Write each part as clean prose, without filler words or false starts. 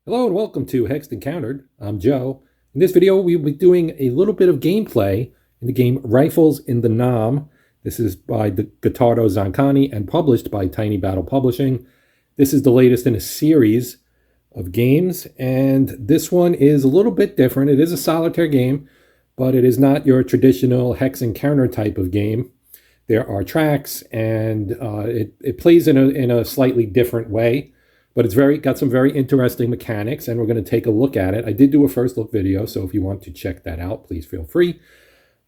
Hello and welcome to Hexed Encountered. I'm Joe. In this video, we'll be doing a little bit of gameplay in the game Rifles in the Nam. This is by the Gottardo Zancani and published by Tiny Battle Publishing. This is the latest in a series of games, and this one is a little bit different. It is a solitaire game, but it is not your traditional hex encounter type of game. There are tracks, and it plays in a slightly different way. But it's got some very interesting mechanics, and we're going to take a look at it. I did do a first look video, so if you want to check that out, please feel free.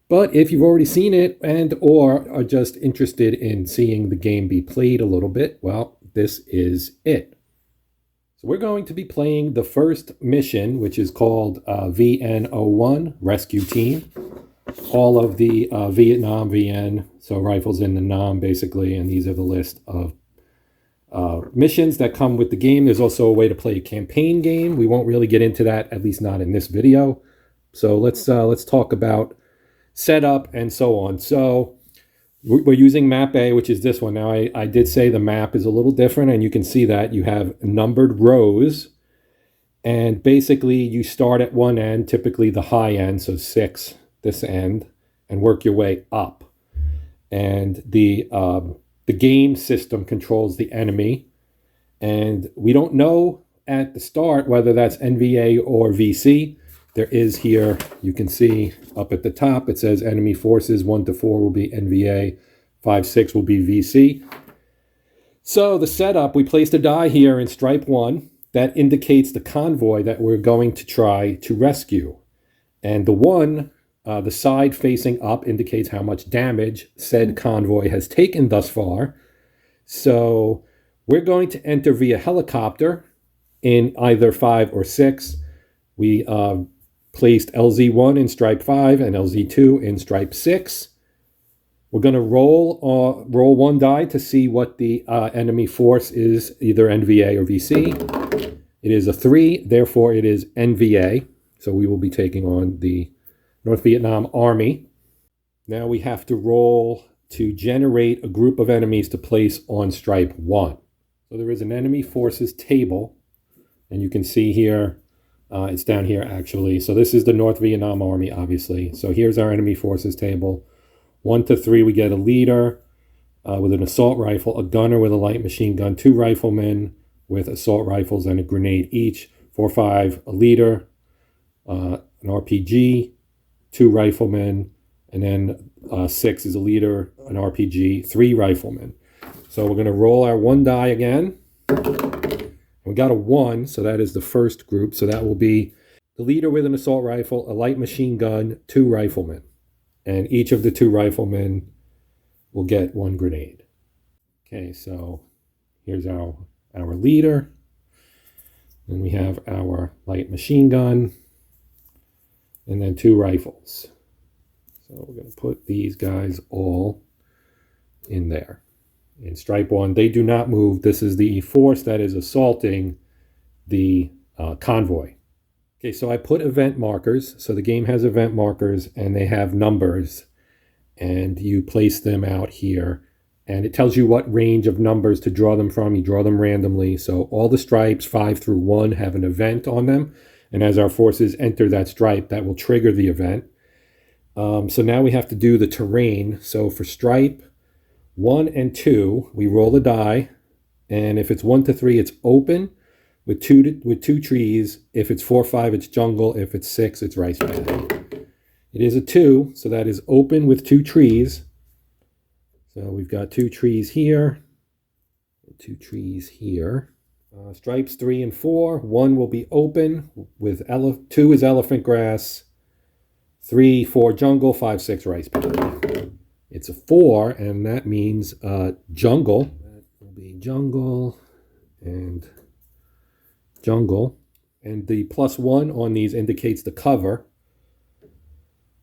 But if you've already seen it and or are just interested in seeing the game be played a little bit, well, this is it. So we're going to be playing the first mission, which is called VN01, Rescue Team. All of the Vietnam VN, so Rifles in the Nam, basically, and these are the list of missions that come with the game. There's also a way to play a campaign game. We won't really get into that, at least not in this video. So let's talk about setup and so on. So we're using map A, which is this one. Now I did say the map is a little different, and you can see that you have numbered rows, and basically you start at one end, typically the high end, so 6 this end, and work your way up. And the game system controls the enemy, and we don't know at the start whether that's NVA or VC. There is here, you can see up at the top, it says enemy forces 1 to 4 will be NVA, 5, 6 will be VC. So the setup, we placed a die here in stripe 1 that indicates the convoy that we're going to try to rescue. And the 1, the side facing up, indicates how much damage said convoy has taken thus far. So we're going to enter via helicopter in either 5 or 6. We placed LZ1 in stripe 5 and LZ2 in stripe 6. We're going to roll one die to see what the enemy force is, either NVA or VC. It is a 3, therefore it is NVA. So we will be taking on the North Vietnam Army. Now we have to roll to generate a group of enemies to place on stripe 1. So there is an enemy forces table, and you can see here, it's down here actually. So this is the North Vietnam Army, obviously. So here's our enemy forces table. 1 to 3, we get a leader with an assault rifle, a gunner with a light machine gun, 2 riflemen with assault rifles and a grenade each. 4, 5, a leader, an RPG, 2 riflemen, and then 6 is a leader, an RPG, 3 riflemen. So we're going to roll our 1 die again. We got a 1, so that is the first group. So that will be the leader with an assault rifle, a light machine gun, 2 riflemen. And each of the 2 riflemen will get 1 grenade. Okay, so here's our leader. Then we have our light machine gun, and then 2 rifles. So we're going to put these guys all in there. In stripe 1, they do not move. This is the force that is assaulting the convoy. Okay, so I put event markers. So the game has event markers, and they have numbers, and you place them out here. And it tells you what range of numbers to draw them from. You draw them randomly. So all the stripes 5 through 1 have an event on them. And as our forces enter that stripe, that will trigger the event. So now we have to do the terrain. So for stripe 1 and 2, we roll the die. And if it's 1 to 3, it's open with two trees. If it's 4, 5, it's jungle. If it's 6, it's rice paddy. It is a 2, so that is open with 2 trees. So we've got 2 trees here, 2 trees here. Stripes 3 and 4, 1 will be open with 2 is elephant grass, 3, 4 jungle, 5, 6 rice paddy. It's a 4, and that means jungle. That will be jungle and jungle. And the +1 on these indicates the cover.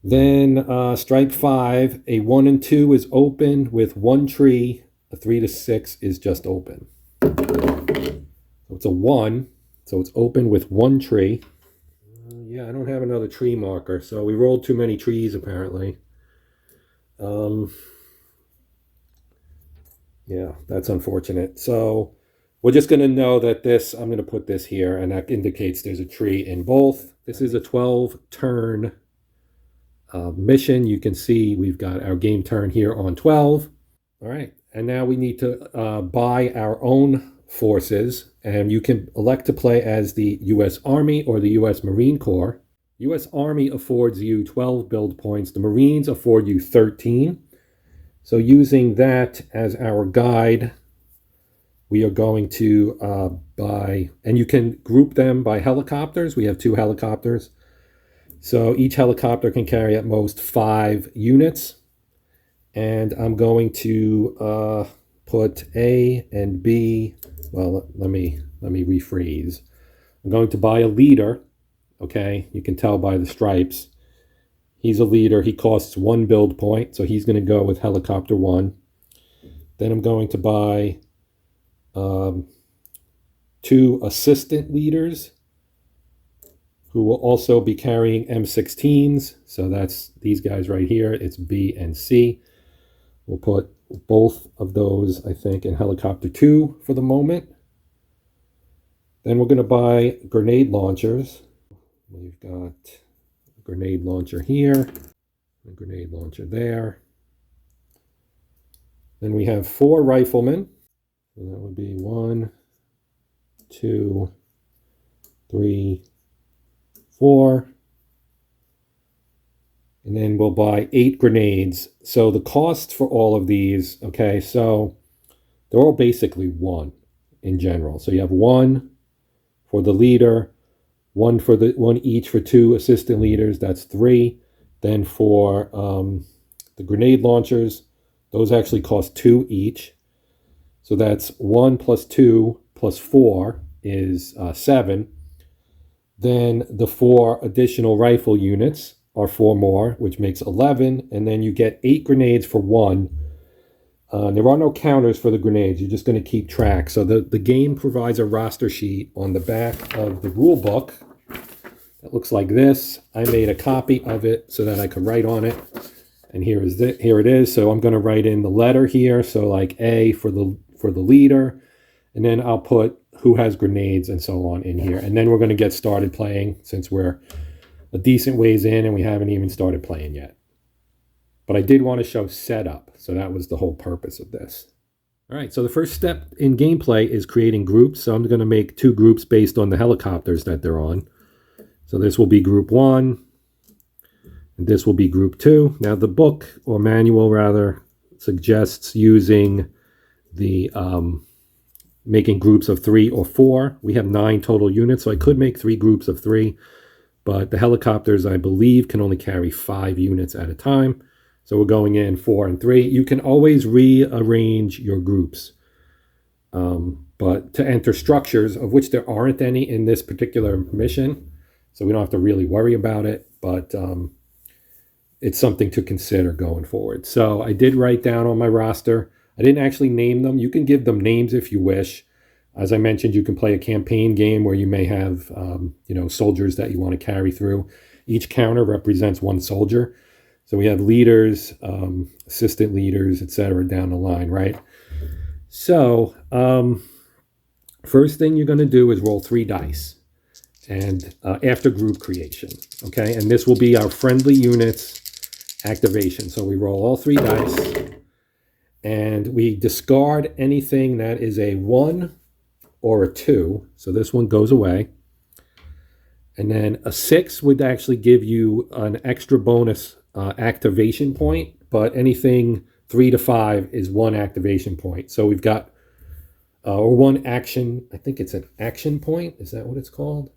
Then stripe 5, a 1 and 2 is open with 1 tree. A 3 to 6 is just open. So it's a 1, so it's open with 1 tree. Yeah, I don't have another tree marker, so we rolled too many trees apparently. Yeah, that's unfortunate. So We're just going to know that this, I'm going to put this here, and that indicates there's a tree in both. This is a 12-turn mission. You can see we've got our game turn here on 12. All right, and now we need to buy our own forces, and you can elect to play as the U.S. Army or the U.S. Marine Corps. U.S. Army affords you 12 build points. The Marines afford you 13. So using that as our guide, we are going to buy, and you can group them by helicopters. We have 2 helicopters. So each helicopter can carry at most 5 units. And I'm going to put A and B. Well, let me rephrase. I'm going to buy a leader. Okay, you can tell by the stripes. He's a leader. He costs 1 build point, so he's going to go with helicopter 1. Then I'm going to buy 2 assistant leaders who will also be carrying M16s. So that's these guys right here. It's B and C. We'll put both of those, I think, in helicopter 2 for the moment. Then we're going to buy grenade launchers. We've got a grenade launcher here, a grenade launcher there. Then we have 4 riflemen. So that would be 1, 2, 3, 4. And then we'll buy 8 grenades. So the cost for all of these, okay, so they're all basically 1 in general. So you have 1 for the leader, 1 each for 2 assistant leaders. That's 3. Then for the grenade launchers, those actually cost 2 each. So that's 1 plus 2 plus 4 is 7. Then the 4 additional rifle units are 4 more, which makes 11. And then you get 8 grenades for 1. There are no counters for the grenades. You're just going to keep track. So the game provides a roster sheet on the back of the rule book. It looks like this. I made a copy of it so that I could write on it. And here it is. So I'm going to write in the letter here. So like A for the leader. And then I'll put who has grenades and so on in here. And then we're going to get started playing since we're a decent ways in and we haven't even started playing yet. But I did want to show setup. So that was the whole purpose of this. All right, so the first step in gameplay is creating groups. So I'm going to make 2 groups based on the helicopters that they're on. So this will be group 1, and this will be group 2. Now the book, or manual rather, suggests using the making groups of 3 or 4. We have 9 total units, so I could make 3 groups of 3, but the helicopters, I believe, can only carry 5 units at a time. So we're going in 4 and 3. You can always rearrange your groups. But to enter structures, of which there aren't any in this particular mission, so we don't have to really worry about it, but it's something to consider going forward. So I did write down on my roster. I didn't actually name them. You can give them names if you wish. As I mentioned, you can play a campaign game where you may have soldiers that you want to carry through. Each counter represents 1 soldier. So we have leaders, assistant leaders, etc. down the line, right? So first thing you're going to do is roll 3 dice. And after group creation, okay? And this will be our friendly units activation. So we roll all 3 dice, and we discard anything that is a 1 or a 2. So this one goes away. And then a 6 would actually give you an extra bonus activation point, but anything 3 to 5 is 1 activation point. So we've got, or 1 action, I think it's an action point. Is that what it's called?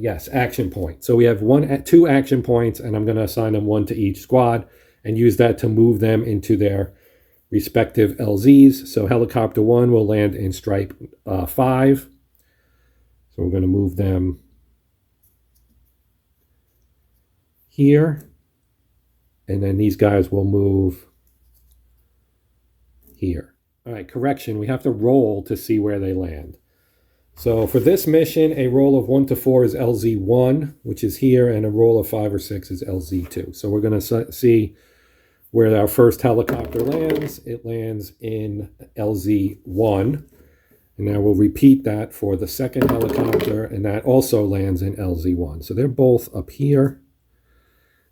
Yes, action point. So we have 2 action points, and I'm going to assign them 1 to each squad and use that to move them into their respective LZs. So helicopter 1 will land in stripe 5. So we're going to move them here, and then these guys will move here. All right, correction, we have to roll to see where they land. So for this mission, a roll of 1 to 4 is LZ1, which is here, and a roll of 5 or 6 is LZ2. So we're going to see where our first helicopter lands. It lands in LZ1. And now we'll repeat that for the second helicopter, and that also lands in LZ1. So they're both up here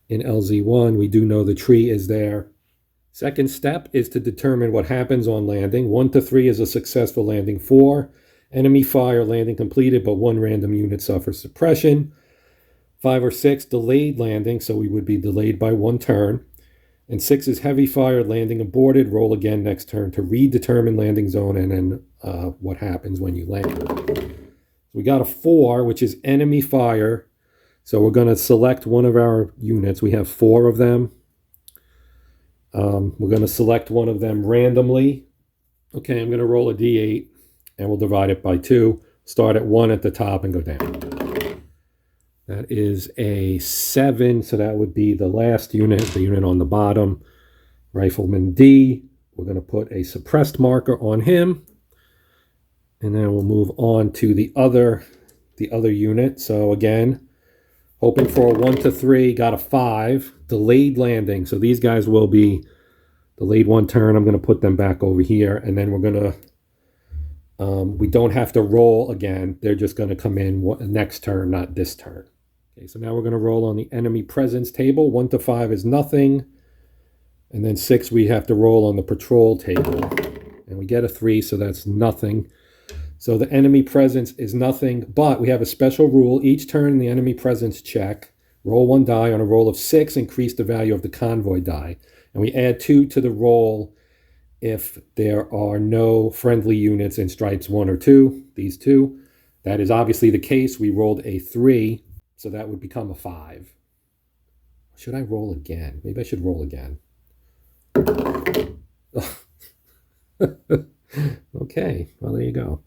in LZ1. We do know the tree is there. Second step is to determine what happens on landing. 1 to 3 is a successful landing. 4, enemy fire, landing completed, but 1 random unit suffers suppression. 5 or 6, delayed landing, so we would be delayed by 1 turn. And 6 is heavy fire, landing aborted, roll again next turn to redetermine landing zone and then what happens when you land. We got a 4, which is enemy fire. So we're going to select one of our units. We have 4 of them. We're going to select one of them randomly. Okay, I'm going to roll a d8 and we'll divide it by 2. Start at 1 at the top and go down. That is a 7, so that would be the last unit, the unit on the bottom. Rifleman D, we're going to put a suppressed marker on him. And then we'll move on to the other unit. So again, hoping for a 1 to 3, got a 5. Delayed landing, so these guys will be delayed 1 turn. I'm going to put them back over here. And then we're going to, we don't have to roll again. They're just going to come in next turn, not this turn. Okay, so now we're going to roll on the enemy presence table. 1 to 5 is nothing. And then 6, we have to roll on the patrol table. And we get a 3, so that's nothing. So the enemy presence is nothing, but we have a special rule. Each turn in the enemy presence check, roll 1 die. On a roll of 6, increase the value of the convoy die. And we add 2 to the roll if there are no friendly units in stripes 1 or 2, these 2. That is obviously the case. We rolled a 3. So that would become a 5. Should I roll again? Maybe I should roll again. Okay, well, there you go.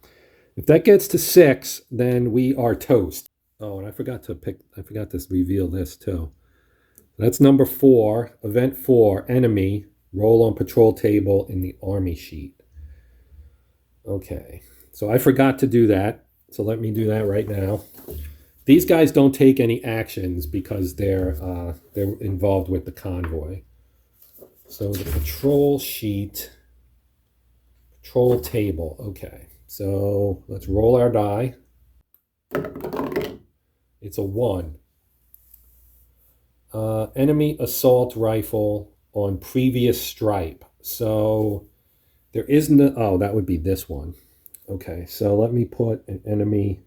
If that gets to 6, then we are toast. Oh, and I forgot to reveal this too. That's number 4, event 4, enemy, roll on patrol table in the army sheet. Okay, so I forgot to do that. So let me do that right now. These guys don't take any actions because they're involved with the convoy. So the patrol sheet, patrol table. Okay, so let's roll our die. It's a 1. Enemy assault rifle on previous stripe. So there isn't a, oh, that would be this one. Okay, so let me put an enemy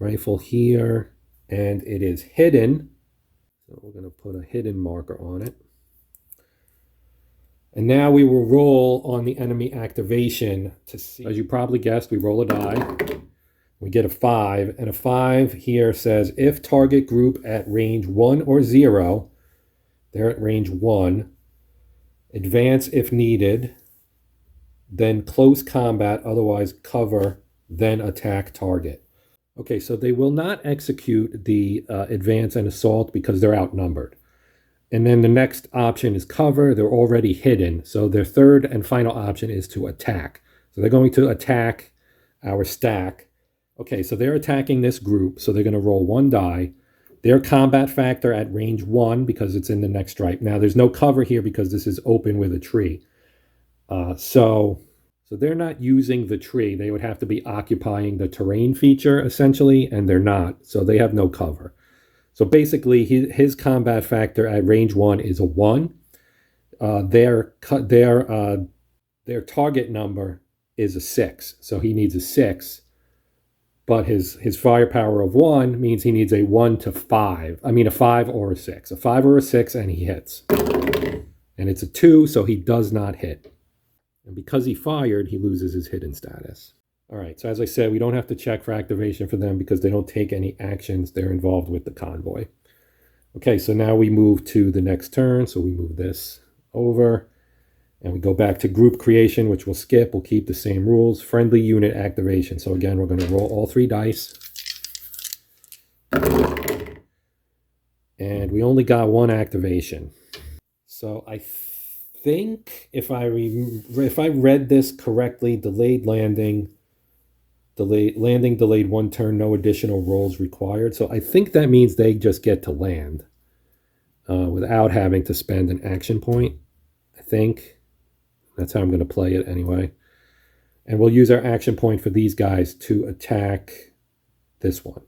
rifle here, and it is hidden. So we're going to put a hidden marker on it. And now we will roll on the enemy activation to see. As you probably guessed, we roll a die. We get a 5, and a 5 here says if target group at range 1 or 0, they're at range 1, advance if needed, then close combat, otherwise cover, then attack target. Okay, so they will not execute the advance and assault because they're outnumbered. And then the next option is cover. They're already hidden. So their third and final option is to attack. So they're going to attack our stack. Okay, so they're attacking this group. So they're going to roll 1 die. Their combat factor at range 1 because it's in the next stripe. Now there's no cover here because this is open with a tree. So they're not using the tree. They would have to be occupying the terrain feature essentially, and they're not. So they have no cover. So basically, his combat factor at range 1 is a 1. Their target number is a 6. So he needs a 6. But his firepower of 1 means he needs a 1 to 5. I mean, a 5 or a 6. A 5 or a 6, and he hits. And it's a 2, so he does not hit. And because he fired, he loses his hidden status. All right, so as I said, we don't have to check for activation for them because they don't take any actions. They're involved with the convoy. Okay, so now we move to the next turn. So we move this over and we go back to group creation, which we'll skip. We'll keep the same rules. Friendly unit activation. So again, we're going to roll all 3 dice. And we only got 1 activation. So I think if I read this correctly, delayed landing, delayed 1 turn, no additional rolls required. So I think that means they just get to land. without having to spend an action point, I think. That's how I'm going to play it anyway. And we'll use our action point for these guys to attack this one.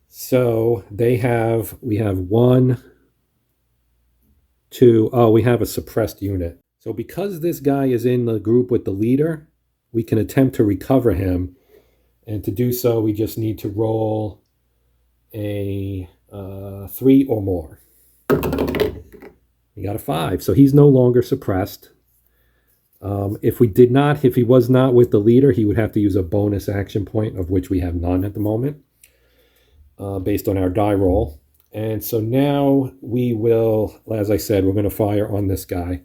So we have 1, 2, we have a suppressed unit. So because this guy is in the group with the leader, we can attempt to recover him. And to do so, we just need to roll a 3 or more. We got a 5, so he's no longer suppressed. If he was not with the leader, he would have to use a bonus action point, of which we have none at the moment, based on our die roll. And so now we will, as I said, we're going to fire on this guy.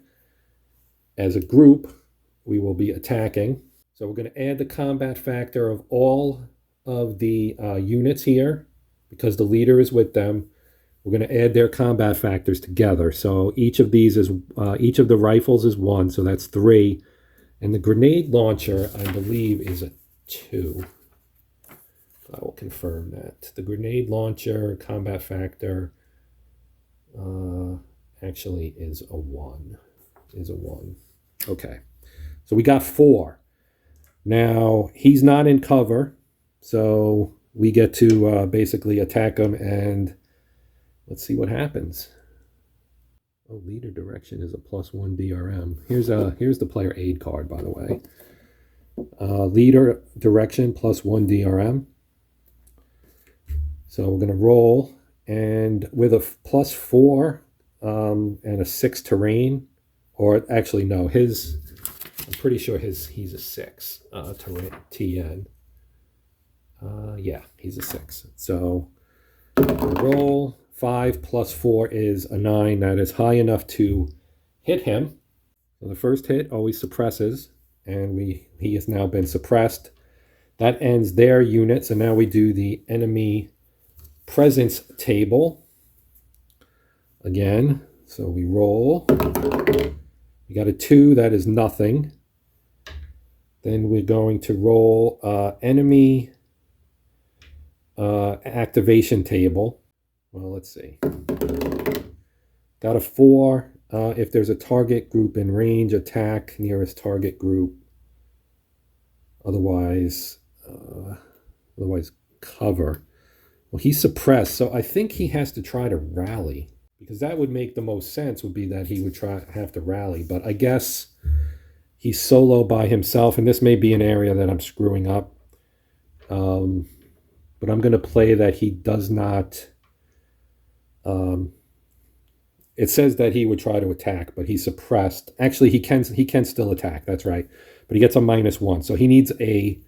As a group, we will be attacking. So we're going to add the combat factor of all of the units here, because the leader is with them. We're going to add their combat factors together. So each of the rifles is 1, so that's 3. And the grenade launcher, I believe, is a 2. I will confirm that. The grenade launcher combat factor actually is a 1. Okay. So we got 4. Now, he's not in cover, so we get to basically attack him, and let's see what happens. Oh, leader direction is a +1 DRM. Here's the player aid card, by the way. Leader direction +1 DRM. So we're going to roll, and with a +4 and a 6 terrain, or actually no, I'm pretty sure he's a 6 terrain TN. Yeah, he's a 6. So roll 5 + 4 is a 9. That is high enough to hit him. So the first hit always suppresses, and he has now been suppressed. That ends their unit. So now we do the enemy presence table again. So we roll. We got a 2. That is nothing. Then we're going to roll enemy activation table. Well, let's see. Got a 4. If there's a target group in range, attack nearest target group. Otherwise cover. Well, he's suppressed, so I think he has to try to rally, because that would make the most sense, would be that he would have to rally. But I guess he's solo by himself, and this may be an area that I'm screwing up. But I'm going to play that he does not... it says that he would try to attack, but he's suppressed. Actually, he can still attack. That's right. But he gets a -1, so he needs a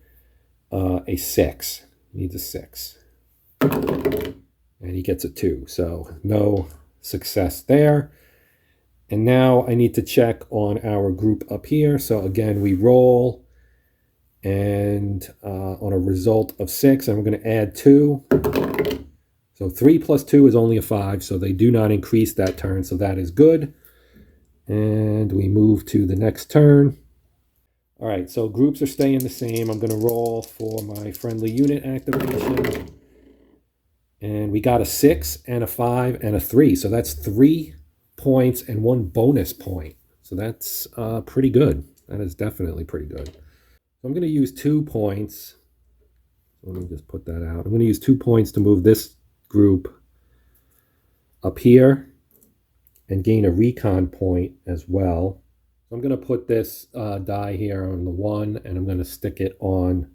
6. He needs a 6. And he gets a 2, so no success there. And now I need to check on our group up here. So again, we roll, and on a result of 6, and we're going to add 2. So 3 + 2 is only a 5, so they do not increase that turn, so that is good. And we move to the next turn. All right, so groups are staying the same. I'm going to roll for my friendly unit activation. And we got a 6 and a 5 and a 3. So that's 3 points and 1 bonus point. So that's pretty good. That is definitely pretty good. So I'm going to use 2 points. Let me just put that out. I'm going to use 2 points to move this group up here and gain a recon point as well. So I'm going to put this die here on the 1, and I'm going to stick it on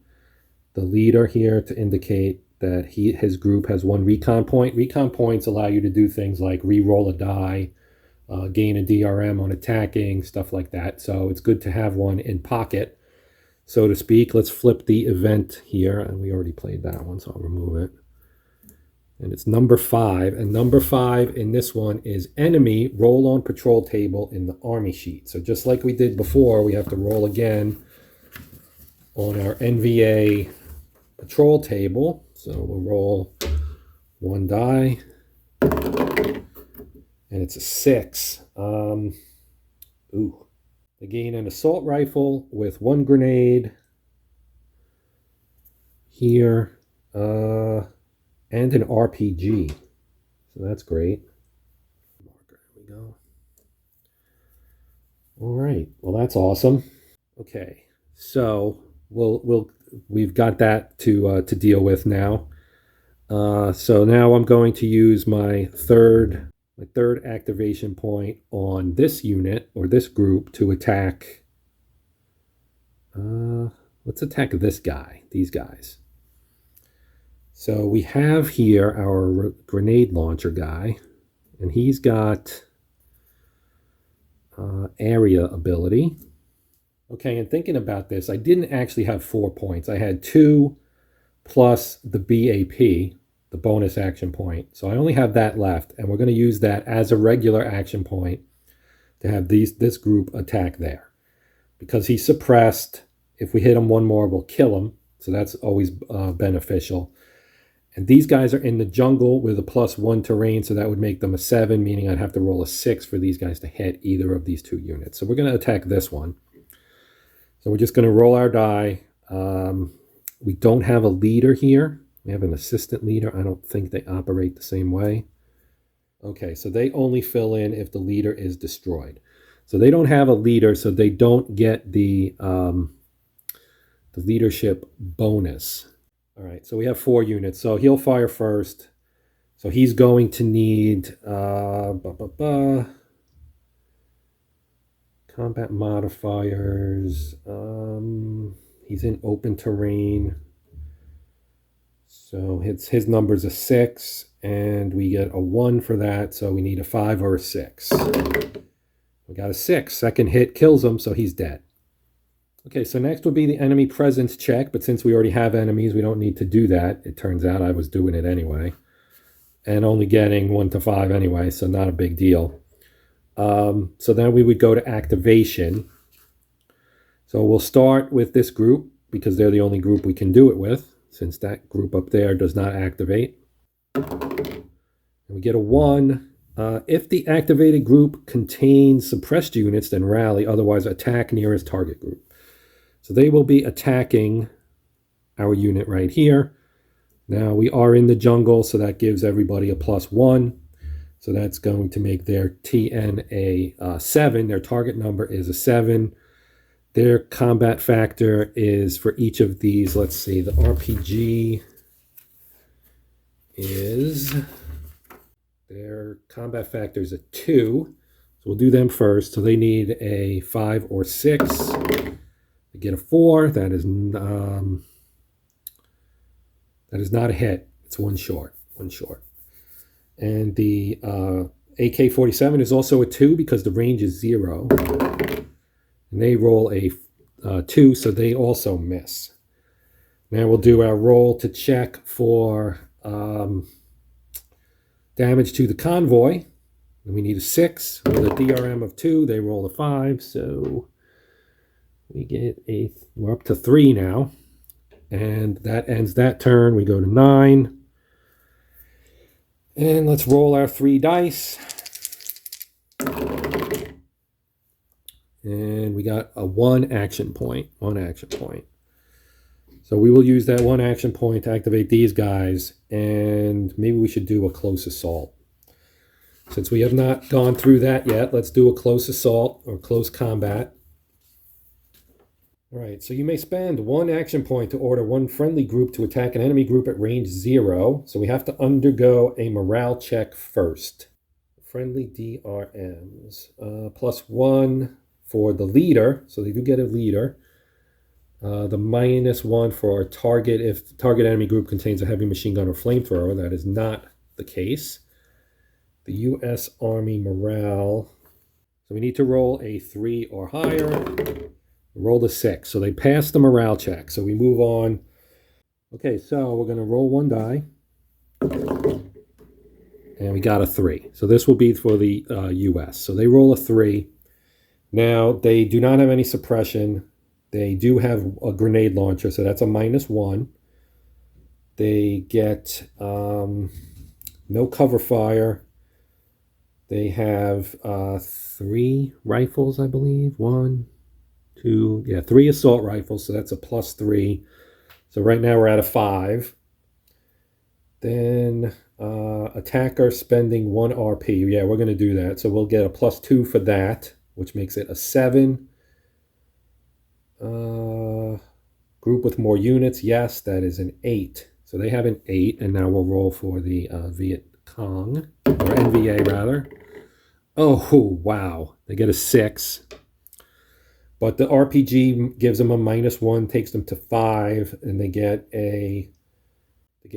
the leader here to indicate that his group has 1 recon point. Recon points allow you to do things like re-roll a die, gain a DRM on attacking, stuff like that. So it's good to have one in pocket, so to speak. Let's flip the event here, and we already played that one, so I'll remove it. And it's number 5, and number 5 in this one is enemy roll on patrol table in the army sheet. So just like we did before, we have to roll again on our NVA patrol table. So we'll roll 1 die, and it's a 6. They gain an assault rifle with 1 grenade here, and an RPG. So that's great. we go. All right. Well, that's awesome. Okay. So we've got that to deal with now. So now I'm going to use my third activation point on this unit or this group to attack. Let's attack this guy, these guys. So we have here our grenade launcher guy, and he's got area ability. Okay, and thinking about this, I didn't actually have 4 points. I had 2 plus the BAP, the bonus action point. So I only have that left, and we're going to use that as a regular action point to have this group attack there. Because he's suppressed, if we hit him one more, we'll kill him. So that's always beneficial. And these guys are in the jungle with a +1 terrain, so that would make them a 7, meaning I'd have to roll a 6 for these guys to hit either of these 2 units. So we're going to attack this one. So we're just going to roll our die. We don't have a leader here. We have an assistant leader. I don't think they operate the same way. Okay, so they only fill in if the leader is destroyed. So they don't have a leader, so they don't get the leadership bonus. All right, so we have 4 units. So he'll fire first. So he's going to need combat modifiers. He's in open terrain. So his number's a 6, and we get a 1 for that. So we need a 5 or a 6. We got a 6. Second hit kills him, so he's dead. Okay, so next would be the enemy presence check, but since we already have enemies, we don't need to do that. It turns out I was doing it anyway, and only getting 1 to 5 anyway, so not a big deal. So then we would go to activation. So we'll start with this group, because they're the only group we can do it with, since that group up there does not activate. And we get a 1. If the activated group contains suppressed units, then rally, otherwise attack nearest target group. So they will be attacking our unit right here. Now we are in the jungle, so that gives everybody a +1. So that's going to make their TN a 7. Their target number is a 7. Their combat factor is for each of these. Let's see, the RPG is, their combat factor is a 2. So we'll do them first. So they need a 5 or 6. They get a 4. That is not a hit. It's 1 short. 1 short. And the AK-47 is also a 2 because the range is 0. And they roll a 2, so they also miss. Now we'll do our roll to check for damage to the convoy. And we need a 6 with a DRM of 2. They roll a 5, so we get we're up to 3 now. And that ends that turn. We go to 9. And let's roll our 3 dice. And we got a 1 action point. 1 action point. So we will use that 1 action point to activate these guys. And maybe we should do a close assault. Since we have not gone through that yet, let's do a close assault or close combat. All right, so you may spend 1 action point to order 1 friendly group to attack an enemy group at range 0. So we have to undergo a morale check first. Friendly DRMs. +1 for the leader, so they do get a leader. The -1 for our target if the target enemy group contains a heavy machine gun or flamethrower. That is not the case. The U.S. Army morale. So we need to roll a 3 or higher. Rolled a 6, so they passed the morale check. So we move on. Okay, so we're going to roll 1 die. And we got a 3. So this will be for the U.S. So they roll a 3. Now, they do not have any suppression. They do have a grenade launcher, so that's a -1. They get no cover fire. They have 3 rifles, I believe. 1, 2, 3 assault rifles, so that's a +3. So right now we're at a 5. Then Attacker spending 1 RP. Yeah, we're going to do that. So we'll get a +2 for that, which makes it a 7. Group with more units. Yes, that is an 8. So they have an 8, and now we'll roll for the Viet Cong, or NVA rather. Oh, wow. They get a 6. But the RPG gives them a -1, takes them to 5, and they get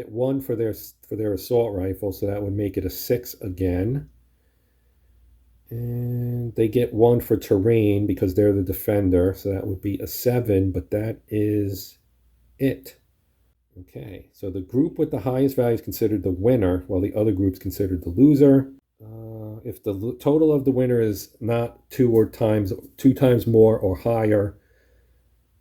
1 for their assault rifle, so that would make it a 6 again. And they get 1 for terrain because they're the defender, so that would be a 7, but that is it. Okay, so the group with the highest value is considered the winner, while the other group's considered the loser. If the total of the winner is not 2 times more or higher,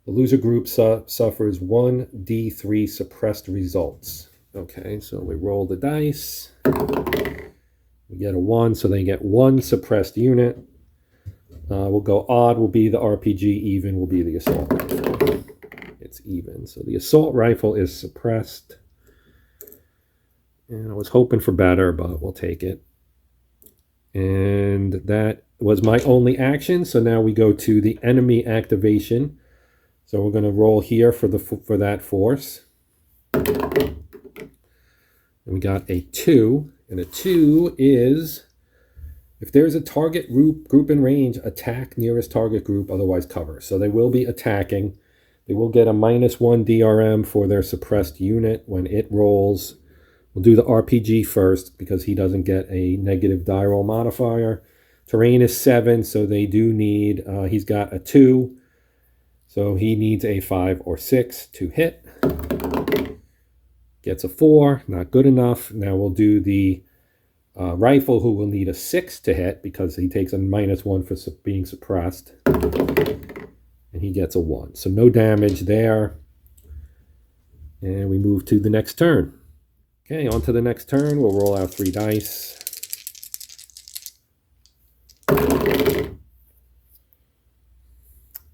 the loser group suffers 1d3 suppressed results. Okay, so we roll the dice. We get a 1, so they get 1 suppressed unit. We'll go odd will be the RPG, even will be the assault rifle. It's even. So the assault rifle is suppressed. And I was hoping for better, but we'll take it. And that was my only action. So now we go to the enemy activation. So we're going to roll here for that force. And we got a 2. And a 2 is, if there's a target group in range, attack nearest target group, otherwise cover. So they will be attacking. They will get a -1 DRM for their suppressed unit when it rolls. We'll do the RPG first because he doesn't get a negative die roll modifier. Terrain is 7, so they do need, he's got a 2. So he needs a 5 or 6 to hit. Gets a 4, not good enough. Now we'll do the rifle, who will need a 6 to hit because he takes a -1 for being suppressed. And he gets a 1. So no damage there. And we move to the next turn. Okay, on to the next turn. We'll roll out 3 dice.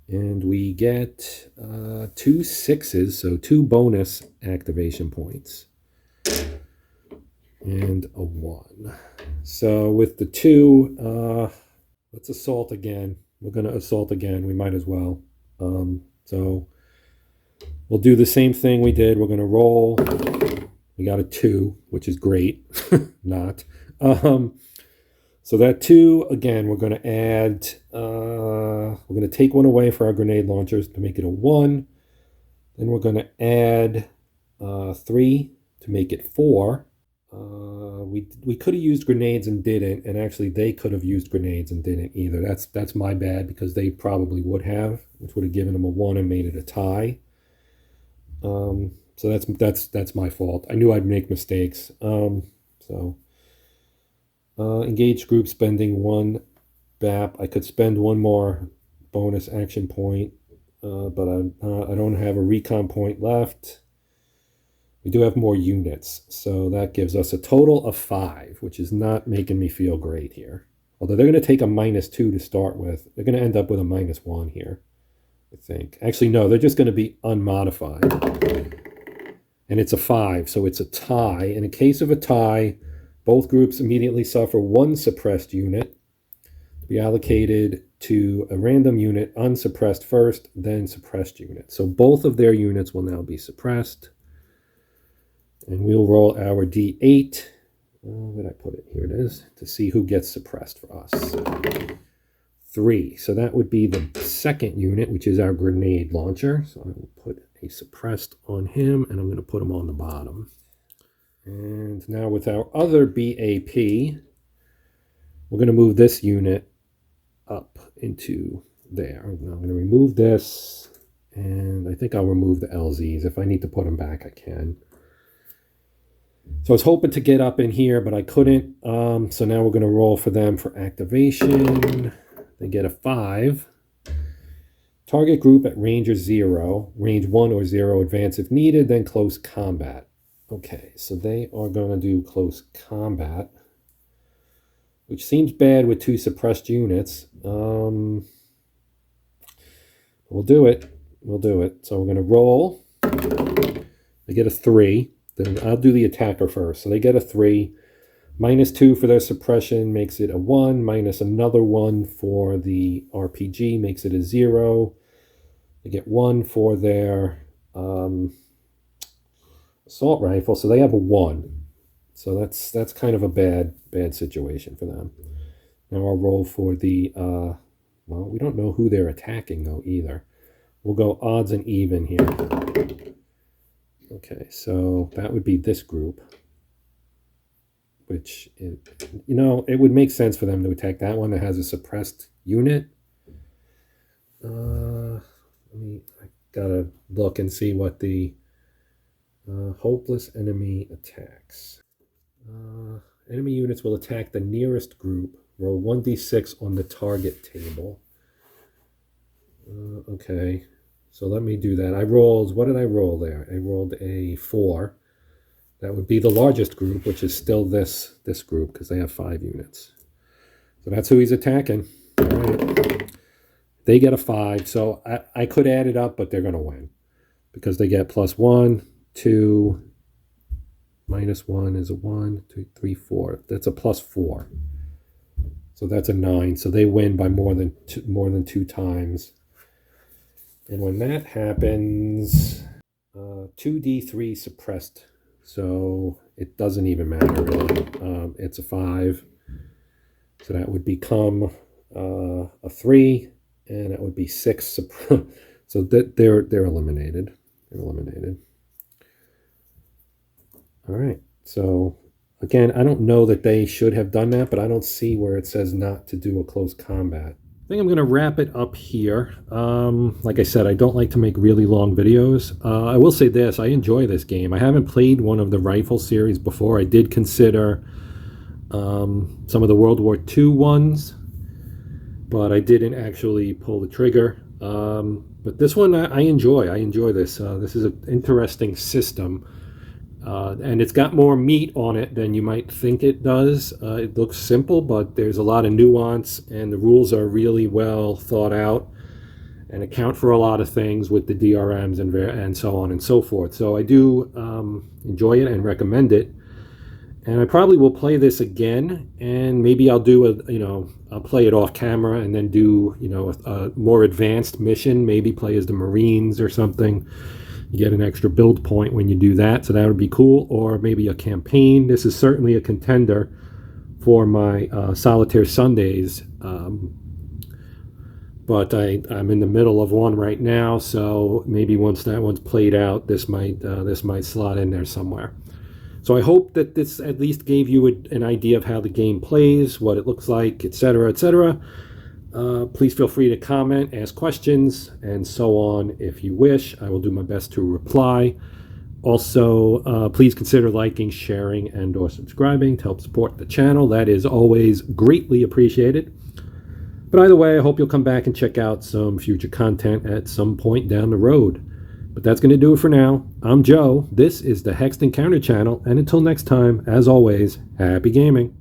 And we get 2 6s, so 2 bonus activation points. And a 1. So with the 2, let's assault again. We're going to assault again. We might as well. So we'll do the same thing we did. We're going to roll. We got a 2, which is great. Not. So that 2, again, we're going to add, we're going to take 1 away for our grenade launchers to make it a 1. Then we're going to add 3 to make it 4. We could have used grenades and didn't, and actually they could have used grenades and didn't either. That's my bad, because they probably would have, which would have given them a 1 and made it a tie. So that's my fault. I knew I'd make mistakes. Engage group spending 1 BAP. I could spend 1 more bonus action point, but I don't have a recon point left. We do have more units, so that gives us a total of 5, which is not making me feel great here. Although they're going to take a -2 to start with. They're going to end up with a -1 here, I think. Actually, no, they're just going to be unmodified. And it's a 5, so it's a tie. In a case of a tie, both groups immediately suffer 1 suppressed unit to be allocated to a random unit, unsuppressed first, then suppressed unit. So both of their units will now be suppressed. And we'll roll our D8. Where did I put it? Here it is, to see who gets suppressed for us. 3. So that would be the second unit, which is our grenade launcher. So I will put a suppressed on him, and I'm going to put him on the bottom. And now with our other BAP, we're going to move this unit up into there. Now I'm going to remove this, and I think I'll remove the LZs. If I need to put them back, I can. So I was hoping to get up in here, but I couldn't. So now we're going to roll for them for activation. They get a 5. Target group at range or 0, range 1 or 0, advance if needed, then close combat. Okay, so they are going to do close combat, which seems bad with 2 suppressed units. We'll do it. We'll do it. So we're going to roll. They get a 3. then I'll do the attacker first. So they get a 3. -2 for their suppression makes it a 1. Minus another 1 for the RPG makes it a 0. They get 1 for their assault rifle, so they have a 1. So that's kind of a bad situation for them. Now I'll roll for the, well, we don't know who they're attacking though either. We'll go odds and even here. Okay, so that would be this group, which, it would make sense for them to attack that one that has a suppressed unit. I gotta look and see what the hopeless enemy attacks. Enemy units will attack the nearest group. Roll 1d6 on the target table. Okay, so let me do that. What did I roll there? I rolled a 4. That would be the largest group, which is still this group, because they have 5 units. So that's who he's attacking. All right. They get a 5, so I could add it up, but they're going to win. Because they get +1, 2, -1 is a 1, 2, 3, 4. That's a +4. So that's a 9. So they win by more than 2 times. And when that happens, 2d3 suppressed. So it doesn't even matter really. It's a 5. So that would become a 3, and it would be 6. So they're eliminated. They're eliminated. All right. So again, I don't know that they should have done that, but I don't see where it says not to do a close combat. I think I'm going to wrap it up here. Like I said, I don't like to make really long videos. I will say this, I enjoy this game. I haven't played one of the rifle series before. I did consider some of the World War II ones, but I didn't actually pull the trigger. But this one I enjoy. I enjoy this. This is an interesting system. And it's got more meat on it than you might think it does. It looks simple, but there's a lot of nuance, and the rules are really well thought out and account for a lot of things with the DRMs and so on and so forth. So I do enjoy it and recommend it. And I probably will play this again, and maybe I'll do I'll play it off camera and then do, a more advanced mission, maybe play as the Marines or something. You get an extra build point when you do that, so that would be cool. Or maybe a campaign. This is certainly a contender for my Solitaire Sundays. But I'm in the middle of one right now, so maybe once that one's played out, this might slot in there somewhere. So I hope that this at least gave you an idea of how the game plays, what it looks like, etc., etc. Please feel free to comment, ask questions, and so on if you wish. I will do my best to reply. Also, please consider liking, sharing, and or subscribing to help support the channel. That is always greatly appreciated. But either way, I hope you'll come back and check out some future content at some point down the road. But that's going to do it for now. I'm Joe. This is the Hexed Encounter channel. And until next time, as always, happy gaming.